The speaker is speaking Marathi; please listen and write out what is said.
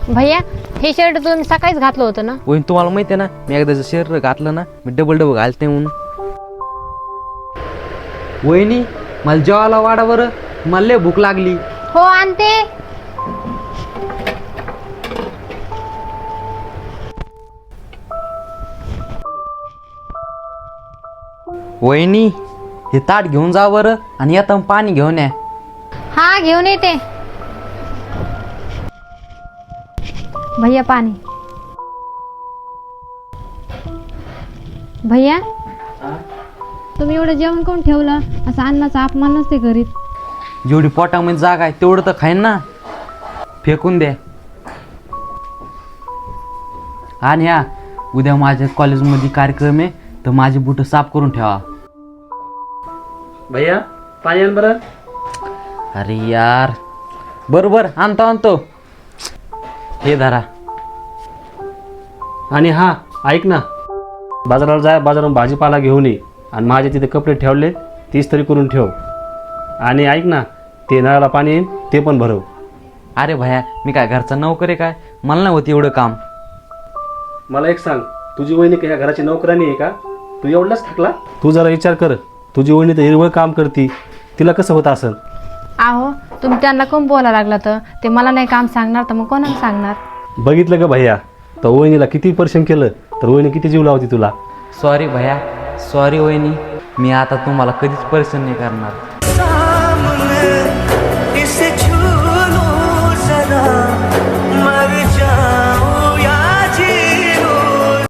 भैया हे शर्ट तुम्ही सकाळीच घातलं होतं ना? वहिनी तुम्हाला माहिती आहे ना, मी एकदा जर शर्ट घातलं ना मी डबल घालते म्हणून. वहिनी मला जेवायला वाढा बरं, मला लय भूक लागली. हो आणते. वहिनी हे ताट घेऊन जा बरं आणि आता पाणी घेऊन या. हा घेऊन येते. भैया पाणी. भैया तुम्ही एवढं जेवण कोण ठेवलं? असं अन्नाचा अपमान नसते करीत. जेवढी पोटामध्ये जागा आहे तेवढं तर खाईन ना, फेकून द्या. आणि हा उद्या माझ्या कॉलेजमध्ये कार्यक्रम आहे तर माझी बुटं साफ करून ठेवा. भैया पाणी आण बरं. अरे यार बरोबर आणतो. हे धरा. आणि हा ऐक ना, बाजाराला जाय, बाजारातून भाजीपाला घेऊन ये आणि माझे तिथे कपडे ठेवले तीच तरी करून ठेव. आणि ऐक ना, ते नळाला पाणी येईल ते पण भरव. अरे भया मी काय घरचा नोकर आहे काय, मला नाही होत एवढं काम. मला एक सांग, तुझी वहिनी ह्या घराची नोकरानी आहे का? तू एवढाच थकला? तू जरा विचार कर, तुझी वहिनी तर हिरवळ काम करती, तिला कसं होत असेल? आहो तुम्ही त्यांना कोण बोलायला लागला तर ते मला नाही काम सांगणार तर मग कोणाला सांगणार? बघितलं का भैया, तर वहिनीला किती परिश्रम केलं तर वहिनी किती जीव लावती तुला. सॉरी भया, सॉरी वहिनी, मी आता तुम्हाला कधीच परेशान नाही करणार.